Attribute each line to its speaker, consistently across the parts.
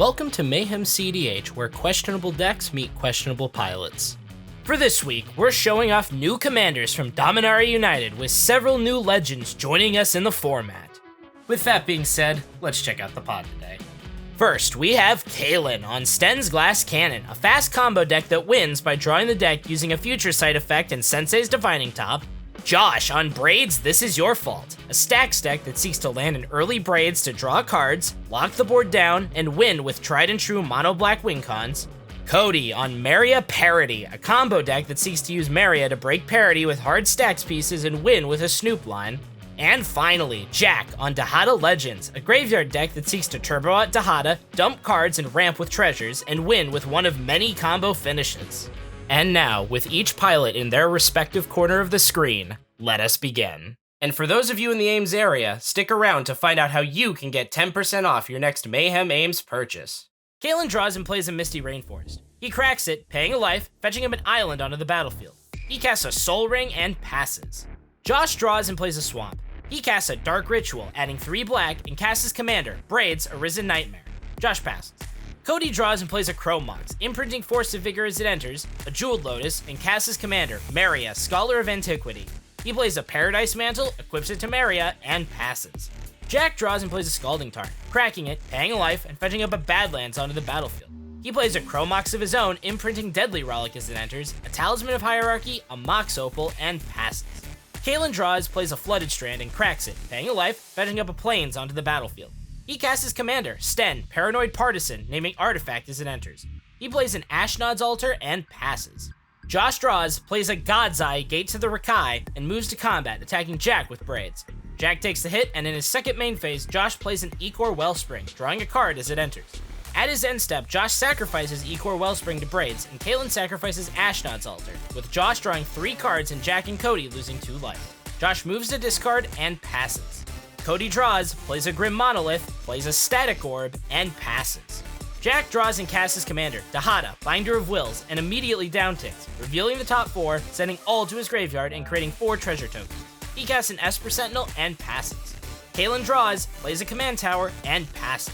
Speaker 1: Welcome to Mayhem CEDH, where questionable decks meet questionable pilots. For this week, we're showing off new commanders from Dominaria United, with several new legends joining us in the format. With that being said, let's check out the pod today. First, we have Kaelin on Stenn's Glass Cannon, a fast combo deck that wins by drawing the deck using a Future Sight effect and Sensei's Divining Top. Josh on Braids, This Is Your Fault, a stacks deck that seeks to land in early Braids to draw cards, lock the board down, and win with tried and true mono-black win cons. Cody on Meria Parity, a combo deck that seeks to use Meria to break parity with hard stacks pieces and win with a Snoop line. And finally, Jack on Dihada Legends, a graveyard deck that seeks to turbo out Dihada, dump cards and ramp with treasures, and win with one of many combo finishes. And now, with each pilot in their respective corner of the screen, let us begin. And for those of you in the Ames area, stick around to find out how you can get 10% off your next Mayhem Ames purchase. Kaelin draws and plays a Misty Rainforest. He cracks it, paying a life, fetching him an island onto the battlefield. He casts a Soul Ring and passes. Josh draws and plays a Swamp. He casts a Dark Ritual, adding 3 black, and casts his commander, Braids, Arisen Nightmare. Josh passes. Cody draws and plays a Chrome Mox, imprinting Force of Vigor as it enters, a Jeweled Lotus, and casts his commander, Meria, Scholar of Antiquity. He plays a Paradise Mantle, equips it to Meria, and passes. Jack draws and plays a Scalding Tarn, cracking it, paying a life, and fetching up a Badlands onto the battlefield. He plays a Chrome Mox of his own, imprinting Deadly Relic as it enters, a Talisman of Hierarchy, a Mox Opal, and passes. Kaelin draws, plays a Flooded Strand, and cracks it, paying a life, fetching up a Plains onto the battlefield. He casts his commander, Stenn, Paranoid Partisan, naming Artifact as it enters. He plays an Ashnod's Altar and passes. Josh draws, plays a God's Eye, Gate to the Rakai, and moves to combat, attacking Jack with Braids. Jack takes the hit, and in his second main phase, Josh plays an Ecor Wellspring, drawing a card as it enters. At his end step, Josh sacrifices Ecor Wellspring to Braids, and Kaelin sacrifices Ashnod's Altar, with Josh drawing 3 cards and Jack and Cody losing 2 life. Josh moves to discard and passes. Cody draws, plays a Grim Monolith, plays a Static Orb, and passes. Jack draws and casts his commander, Dihada, Binder of Wills, and immediately downticks, revealing the top 4, sending all to his graveyard, and creating 4 treasure tokens. He casts an Esper Sentinel and passes. Kaelin draws, plays a command tower, and passes.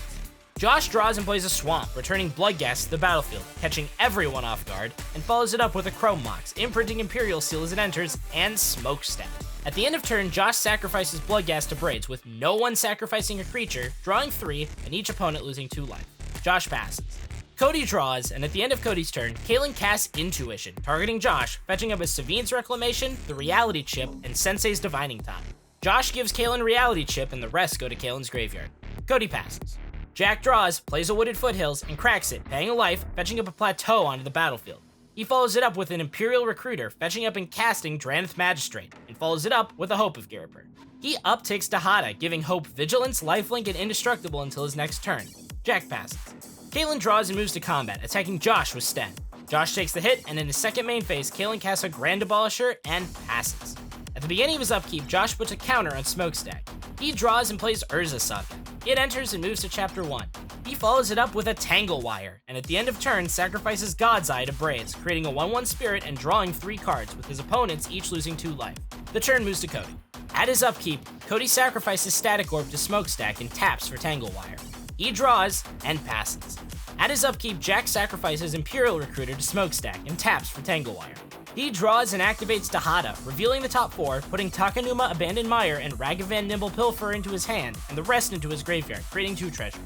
Speaker 1: Josh draws and plays a Swamp, returning Bloodghast to the battlefield, catching everyone off guard, and follows it up with a Chrome Mox, imprinting Imperial Seal as it enters, and Smokestack. At the end of turn, Josh sacrifices Bloodghast to Braids, with no one sacrificing a creature, drawing 3, and each opponent losing 2 life. Josh passes. Cody draws, and at the end of Cody's turn, Kaelin casts Intuition, targeting Josh, fetching up his Savine's Reclamation, the Reality Chip, and Sensei's Divining Top. Josh gives Kaelin Reality Chip, and the rest go to Kaelin's graveyard. Cody passes. Jack draws, plays a Wooded Foothills, and cracks it, paying a life, fetching up a Plateau onto the battlefield. He follows it up with an Imperial Recruiter, fetching up and casting Drannith Magistrate, and follows it up with a Hope of Giriper. He upticks Dihada, giving Hope Vigilance, Lifelink, and Indestructible until his next turn. Jack passes. Kaelin draws and moves to combat, attacking Josh with Stenn. Josh takes the hit, and in his second main phase, Kaelin casts a Grand Abolisher and passes. At the beginning of his upkeep, Josh puts a counter on Smokestack. He draws and plays Urza Saga. It enters and moves to Chapter 1. He follows it up with a Tangle Wire, and at the end of turn, sacrifices God's Eye to Braids, creating a 1/1 Spirit and drawing 3 cards, with his opponents each losing 2 life. The turn moves to Cody. At his upkeep, Cody sacrifices Static Orb to Smokestack and taps for Tangle Wire. He draws and passes. At his upkeep, Jack sacrifices Imperial Recruiter to Smokestack and taps for Tangle Wire. He draws and activates Dihada, revealing the top 4, putting Takenuma Abandoned Mire and Ragavan Nimble Pilfer into his hand, and the rest into his graveyard, creating 2 treasures.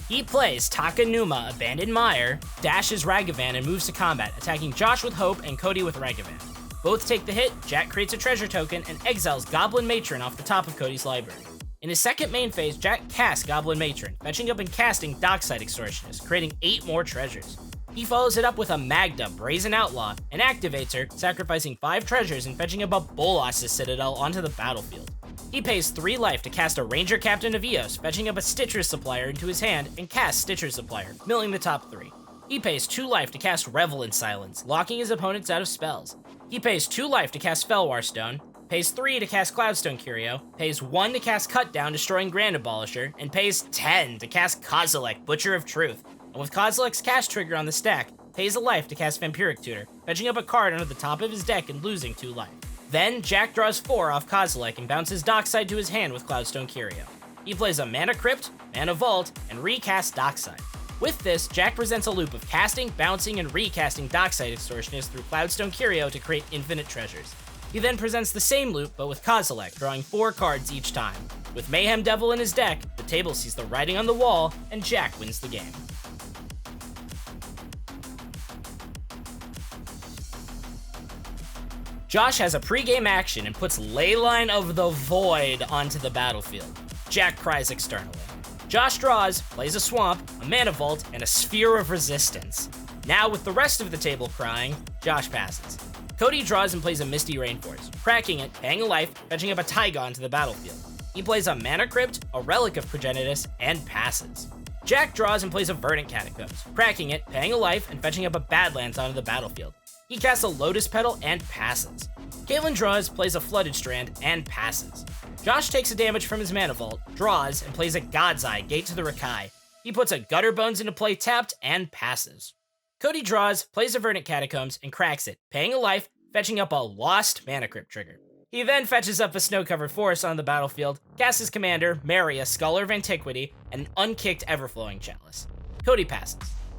Speaker 1: He plays Takenuma Abandoned Mire, dashes Ragavan, and moves to combat, attacking Josh with Hope and Cody with Ragavan. Both take the hit, Jack creates a treasure token, and exiles Goblin Matron off the top of Cody's library. In his second main phase, Jack casts Goblin Matron, fetching up and casting Dockside Extortionist, creating 8 more treasures. He follows it up with a Magda, Brazen Outlaw, and activates her, sacrificing 5 treasures and fetching up a Bolas' Citadel onto the battlefield. He pays 3 life to cast a Ranger Captain of Eos, fetching up a Stitcher's Supplier into his hand, and casts Stitcher's Supplier, milling the top 3. He pays 2 life to cast Revel in Silence, locking his opponents out of spells. He pays 2 life to cast Felwar Stone, pays 3 to cast Cloudstone Curio, pays 1 to cast Cut Down, destroying Grand Abolisher, and pays 10 to cast Kozilek, Butcher of Truth. And with Kozilek's cast trigger on the stack, pays a life to cast Vampiric Tutor, fetching up a card under the top of his deck and losing 2 life. Then, Jack draws 4 off Kozilek and bounces Dockside to his hand with Cloudstone Curio. He plays a Mana Crypt, Mana Vault, and recasts Dockside. With this, Jack presents a loop of casting, bouncing, and recasting Dockside Extortionist through Cloudstone Curio to create infinite treasures. He then presents the same loop, but with Kozilek, drawing 4 cards each time. With Mayhem Devil in his deck, the table sees the writing on the wall, and Jack wins the game. Josh has a pre-game action and puts Leyline of the Void onto the battlefield. Jack cries externally. Josh draws, plays a Swamp, a Mana Vault, and a Sphere of Resistance. Now, with the rest of the table crying, Josh passes. Cody draws and plays a Misty Rainforest, cracking it, paying a life, fetching up a Taiga onto the battlefield. He plays a Mana Crypt, a Relic of Progenitus, and passes. Jack draws and plays a Verdant Catacombs, cracking it, paying a life, and fetching up a Badlands onto the battlefield. He casts a Lotus Petal and passes. Caitlin draws, plays a Flooded Strand, and passes. Josh takes a damage from his Mana Vault, draws, and plays a God's Eye, Gate to the Rakai. He puts a Gutter Bones into play tapped, and passes. Cody draws, plays a Verdant Catacombs, and cracks it, paying a life, fetching up a Lost Mana Crypt trigger. He then fetches up a Snow-Covered Forest on the battlefield, casts his commander, Meria, Scholar of Antiquity, and an unkicked Everflowing Chalice. Cody passes.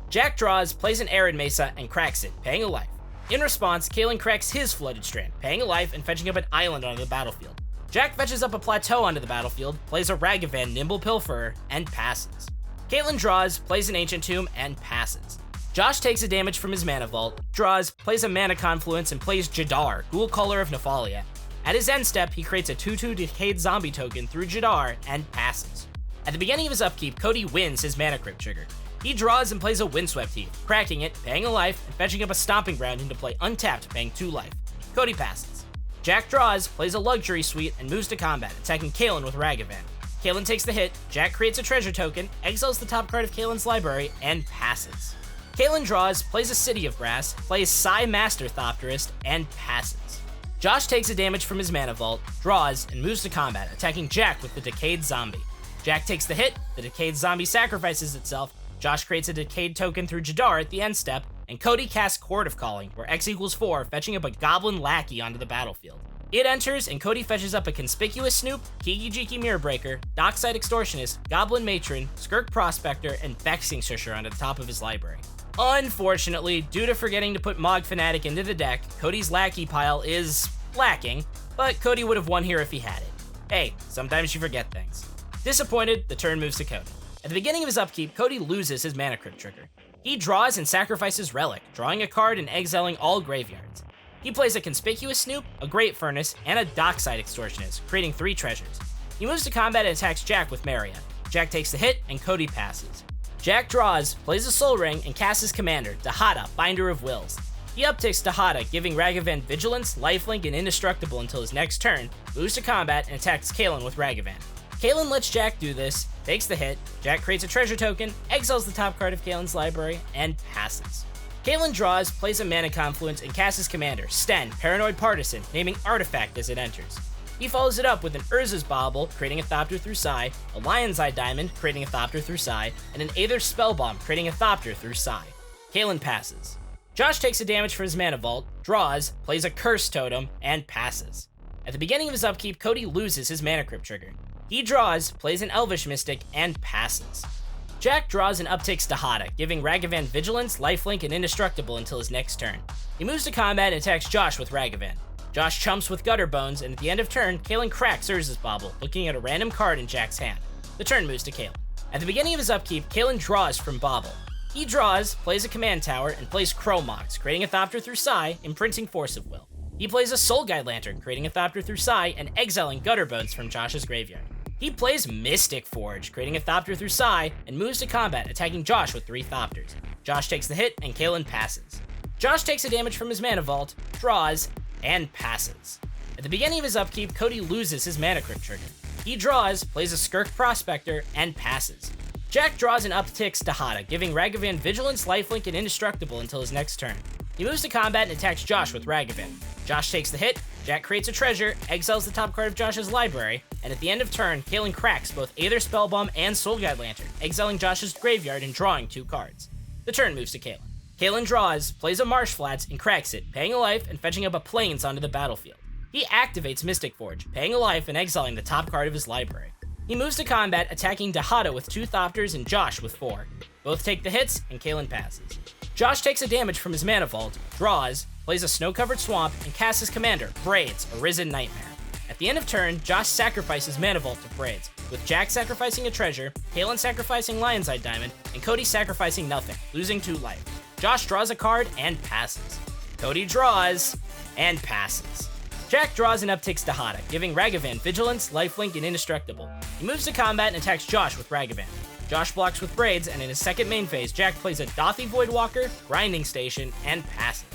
Speaker 1: Jack draws, plays an Arid Mesa, and cracks it, paying a life. In response, Kalen cracks his Flooded Strand, paying a life and fetching up an island onto the battlefield. Jack fetches up a Plateau onto the battlefield, plays a Ragavan Nimble Pilferer, and passes. Caitlin draws, plays an Ancient Tomb, and passes. Josh takes a damage from his Mana Vault, draws, plays a Mana Confluence, and plays Jadar, Ghoul Caller of Nephalia. At his end step, he creates a 2/2 Decayed Zombie token through Jadar, and passes. At the beginning of his upkeep, Cody wins his Mana Crypt trigger. He draws and plays a Windswept Heath, cracking it, paying a life, and fetching up a Stomping Ground into play untapped, paying 2 life. Cody passes. Jack draws, plays a Luxury Suite, and moves to combat, attacking Kalen with Ragavan. Kalen takes the hit, Jack creates a treasure token, exiles the top card of Kalen's library, and passes. Kalen draws, plays a City of Brass, plays Psy Master Thopterist, and passes. Josh takes a damage from his Mana Vault, draws, and moves to combat, attacking Jack with the Decayed Zombie. Jack takes the hit, the Decayed Zombie sacrifices itself, Josh creates a Decayed token through Jadar at the end step, and Cody casts Chord of Calling, where X equals 4, fetching up a Goblin Lackey onto the battlefield. It enters, and Cody fetches up a Conspicuous Snoop, Kiki-Jiki Mirrorbreaker, Dockside Extortionist, Goblin Matron, Skirk Prospector, and Vexing Shusher onto the top of his library. Unfortunately, due to forgetting to put Mog Fanatic into the deck, Cody's Lackey pile is lacking, but Cody would have won here if he had it. Hey, sometimes you forget things. Disappointed, the turn moves to Cody. At the beginning of his upkeep, Cody loses his Mana Crypt trigger. He draws and sacrifices Relic, drawing a card and exiling all graveyards. He plays a Conspicuous Snoop, a Great Furnace, and a Dockside Extortionist, creating 3 treasures. He moves to combat and attacks Jack with Meria. Jack takes the hit, and Cody passes. Jack draws, plays a Soul Ring, and casts his commander, Dihada, Binder of Wills. He upticks Dihada, giving Ragavan Vigilance, Lifelink, and Indestructible until his next turn, moves to combat, and attacks Kalen with Ragavan. Kalen lets Jack do this, takes the hit, Jack creates a treasure token, exiles the top card of Kalen's library, and passes. Kalen draws, plays a Mana Confluence, and casts his commander, Stenn, Paranoid Partisan, naming Artifact as it enters. He follows it up with an Urza's Bauble, creating a Thopter through Psy, a Lion's Eye Diamond, creating a Thopter through Psy, and an Aether Spellbomb, creating a Thopter through Psy. Kalen passes. Josh takes a damage for his Mana Vault, draws, plays a Curse Totem, and passes. At the beginning of his upkeep, Cody loses his Mana Crypt trigger. He draws, plays an Elvish Mystic, and passes. Jack draws and uptakes Dihada, giving Ragavan Vigilance, Lifelink, and Indestructible until his next turn. He moves to combat and attacks Josh with Ragavan. Josh chumps with Gutter Bones, and at the end of turn, Kalen cracks Urza's Bauble, looking at a random card in Jack's hand. The turn moves to Kalen. At the beginning of his upkeep, Kalen draws from Bauble. He draws, plays a Command Tower, and plays Chromox, creating a Thopter through Psy, imprinting Force of Will. He plays a Soul Guide Lantern, creating a Thopter through Psy, and exiling Gutter Bones from Josh's graveyard. He plays Mystic Forge, creating a Thopter through Psy, and moves to combat, attacking Josh with 3 Thopters. Josh takes the hit, and Kalen passes. Josh takes a damage from his Mana Vault, draws, and passes. At the beginning of his upkeep, Cody loses his Mana Crypt trigger. He draws, plays a Skirk Prospector, and passes. Jack draws and upticks Dihada, giving Ragavan Vigilance, Lifelink, and Indestructible until his next turn. He moves to combat and attacks Josh with Ragavan. Josh takes the hit, Jack creates a treasure, exiles the top card of Josh's library, and at the end of turn, Kalen cracks both Aether Spellbomb and Soul Guide Lantern, exiling Josh's graveyard and drawing 2 cards. The turn moves to Kalen. Kalen draws, plays a Marsh Flats, and cracks it, paying a life and fetching up a Plains onto the battlefield. He activates Mystic Forge, paying a life and exiling the top card of his library. He moves to combat, attacking Dihada with 2 Thopters and Josh with 4. Both take the hits, and Kalen passes. Josh takes a damage from his Mana Vault, draws, plays a snow-covered swamp, and casts his commander, Braids, a Risen Nightmare. At the end of turn, Josh sacrifices Mana Vault to Braids, with Jack sacrificing a treasure, Kalen sacrificing Lion's Eye Diamond, and Cody sacrificing nothing, losing 2 life. Josh draws a card and passes. Cody draws and passes. Jack draws and upticks Dihada, giving Ragavan Vigilance, Lifelink, and Indestructible. He moves to combat and attacks Josh with Ragavan. Josh blocks with Braids, and in his second main phase, Jack plays a Dothy Voidwalker, Grinding Station, and passes.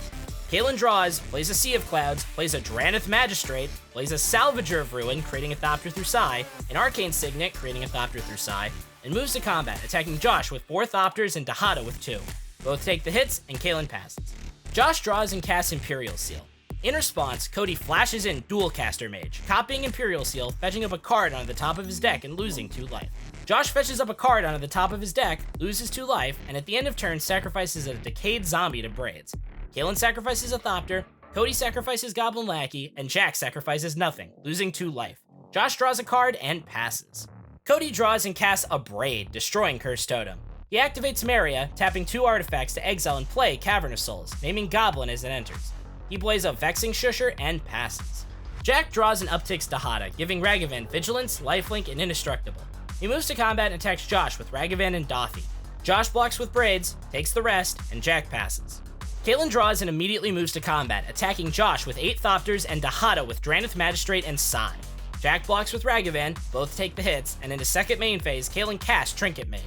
Speaker 1: Kalen draws, plays a Sea of Clouds, plays a Drannith Magistrate, plays a Salvager of Ruin, creating a Thopter through Sai, an Arcane Signet, creating a Thopter through Sai, and moves to combat, attacking Josh with 4 Thopters and Dihada with 2. Both take the hits, and Kalen passes. Josh draws and casts Imperial Seal. In response, Cody flashes in Dualcaster Mage, copying Imperial Seal, fetching up a card onto the top of his deck and losing 2 life. Josh fetches up a card onto the top of his deck, loses 2 life, and at the end of turn sacrifices a Decayed Zombie to Braids. Kalen sacrifices a Thopter, Cody sacrifices Goblin Lackey, and Jack sacrifices nothing, losing 2 life. Josh draws a card and passes. Cody draws and casts a Braid, destroying Cursed Totem. He activates Meria, tapping 2 artifacts to exile and play Cavern of Souls, naming Goblin as it enters. He plays a Vexing Shusher and passes. Jack draws and upticks Dihada, giving Ragavan Vigilance, Lifelink, and Indestructible. He moves to combat and attacks Josh with Ragavan and Dothy. Josh blocks with Braids, takes the rest, and Jack passes. Kalen draws and immediately moves to combat, attacking Josh with 8 Thopters and Dihada with Drannith Magistrate and Sai. Jack blocks with Ragavan, both take the hits, and in his second main phase, Kalen casts Trinket Mage.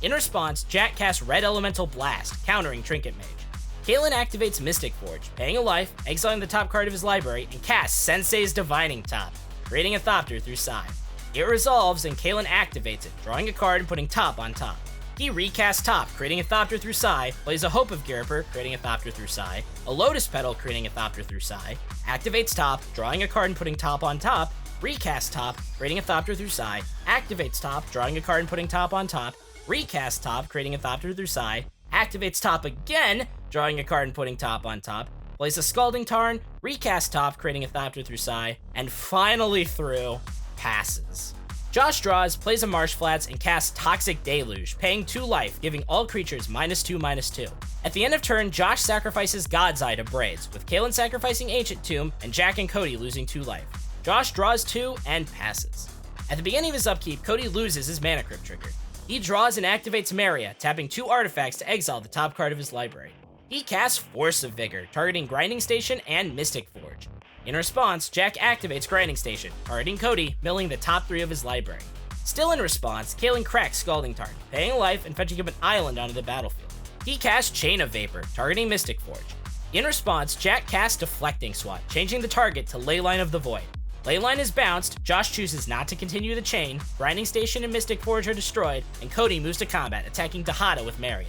Speaker 1: In response, Jack casts Red Elemental Blast, countering Trinket Mage. Kalen activates Mystic Forge, paying a life, exiling the top card of his library, and casts Sensei's Divining Top, creating a Thopter through Sai. It resolves, and Kalen activates it, drawing a card and putting top on top. He recasts top, creating a Thopter through Sai, plays a Hope of Girper, creating a Thopter through Sai, a Lotus Petal, creating a Thopter through Sai, activates top, drawing a card and putting top on top, recasts top, creating a Thopter through Sai, activates top, drawing a card and putting top on top, recasts top, creating a Thopter through Sai, activates top again, drawing a card and putting top on top, plays a Scalding Tarn, recasts top, creating a Thopter through Sai, and finally through, passes. Josh draws, plays a Marsh Flats, and casts Toxic Deluge, paying 2 life, giving all creatures -2/-2. At the end of turn, Josh sacrifices God's Eye to Braids, with Kalen sacrificing Ancient Tomb, and Jack and Cody losing 2 life. Josh draws 2 and passes. At the beginning of his upkeep, Cody loses his Mana Crypt trigger. He draws and activates Meria, tapping 2 artifacts to exile the top card of his library. He casts Force of Vigor, targeting Grinding Station and Mystic Forge. In response, Jack activates Grinding Station, targeting Cody, milling the top 3 of his library. Still in response, Kalen cracks Scalding Tarn, paying a life and fetching up an island onto the battlefield. He casts Chain of Vapor, targeting Mystic Forge. In response, Jack casts Deflecting Swat, changing the target to Leyline of the Void. Leyline is bounced, Josh chooses not to continue the chain, Grinding Station and Mystic Forge are destroyed, and Cody moves to combat, attacking Dihada with Meria.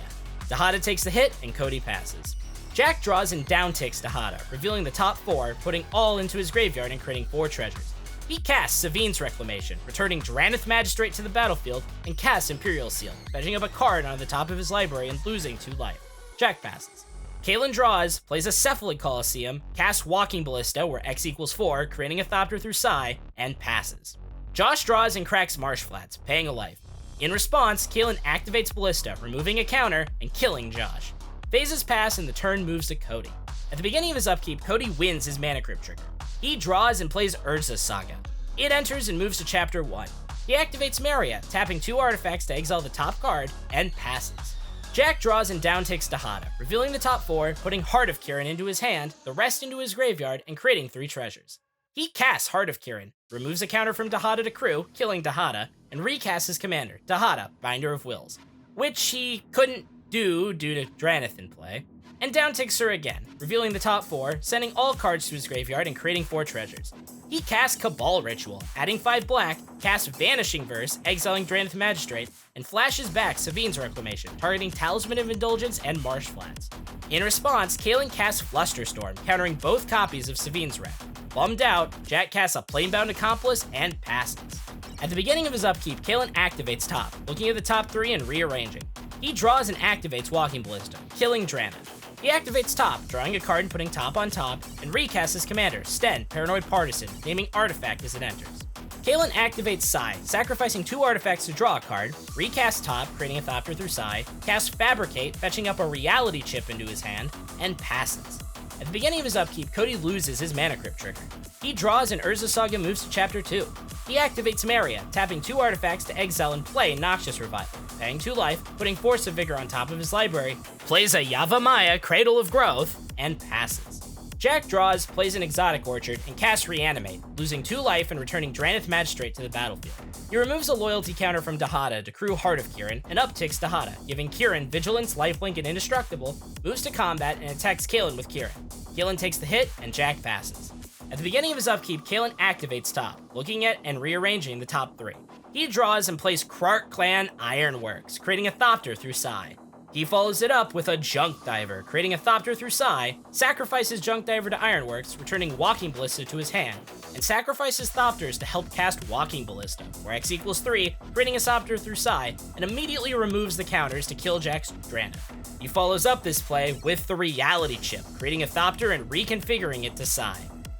Speaker 1: Dihada takes the hit, and Cody passes. Jack draws and downticks Dihada, revealing the top 4, putting all into his graveyard and creating 4 treasures. He casts Savine's Reclamation, returning Drannith Magistrate to the battlefield, and casts Imperial Seal, fetching up a card on the top of his library and losing 2 life. Jack passes. Kalen draws, plays a Cephalid Colosseum, casts Walking Ballista where X equals 4, creating a Thopter through Sai, and passes. Josh draws and cracks Marsh Flats, paying a life. In response, Kalen activates Ballista, removing a counter and killing Josh. Phases pass and the turn moves to Cody. At the beginning of his upkeep, Cody wins his Mana Crypt trigger. He draws and plays Urza's Saga. It enters and moves to Chapter 1. He activates Meria, tapping 2 artifacts to exile the top card, and passes. Jack draws and downticks Dihada, revealing the top 4, putting Heart of Kirin into his hand, the rest into his graveyard, and creating 3 treasures. He casts Heart of Kirin, removes a counter from Dihada to crew, killing Dihada, and recasts his commander, Dihada, Binder of Wills, which he couldn't do due to Drannith in play, and downticks her again, revealing the top 4, sending all cards to his graveyard and creating 4 treasures. He casts Cabal Ritual, adding 5 black, casts Vanishing Verse, exiling Drannith Magistrate, and flashes back Savine's Reclamation, targeting Talisman of Indulgence and Marsh Flats. In response, Kalen casts Flusterstorm, countering both copies of Savine's Wrath. Bummed out, Jack casts a Planebound Accomplice and passes. At the beginning of his upkeep, Kalen activates top, looking at the top 3 and rearranging. He draws and activates Walking Ballista, killing Drannith. He activates top, drawing a card and putting top on top, and recasts his commander, Stenn, Paranoid Partisan, naming Artifact as it enters. Kalen activates Psy, sacrificing 2 artifacts to draw a card, recast Top, creating a Thopter through Psy, casts Fabricate, fetching up a reality chip into his hand, and passes. At the beginning of his upkeep, Cody loses his Mana Crypt trigger. He draws and Urza Saga moves to Chapter 2. He activates Meria, tapping 2 artifacts to exile and play Noxious Revival, paying 2 life, putting Force of Vigor on top of his library, plays a Yavimaya, Cradle of Growth, and passes. Jack draws, plays an Exotic Orchard, and casts Reanimate, losing 2 life and returning Drannith Magistrate to the battlefield. He removes a loyalty counter from Dihada to crew Heart of Kieran, and upticks Dihada, giving Kieran Vigilance, Lifelink, and Indestructible, moves to combat, and attacks Kalen with Kieran. Kalen takes the hit, and Jack passes. At the beginning of his upkeep, Kalen activates Top, looking at and rearranging the top 3. He draws and plays Krark Clan Ironworks, creating a Thopter through Psy. He follows it up with a Junk Diver, creating a Thopter through Psy, sacrifices Junk Diver to Ironworks, returning Walking Ballista to his hand, and sacrifices Thopters to help cast Walking Ballista, where X equals 3, creating a Thopter through Psy, and immediately removes the counters to kill Jack's Drannith. He follows up this play with the Reality Chip, creating a Thopter and reconfiguring it to Psy.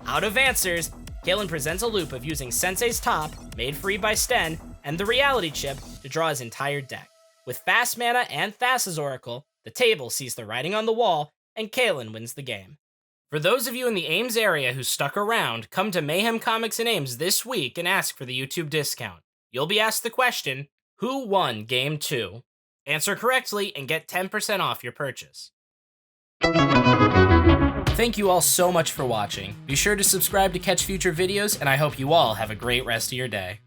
Speaker 1: Out of answers, Kalen presents a loop of using Sensei's Top, made free by Stenn, and the Reality Chip to draw his entire deck. With Fast Mana and Thassa's Oracle, the table sees the writing on the wall, and Kalen wins the game. For those of you in the Ames area who stuck around, come to Mayhem Comics and Ames this week and ask for the YouTube discount. You'll be asked the question, who won Game 2? Answer correctly and get 10% off your purchase. Thank you all so much for watching. Be sure to subscribe to catch future videos, and I hope you all have a great rest of your day.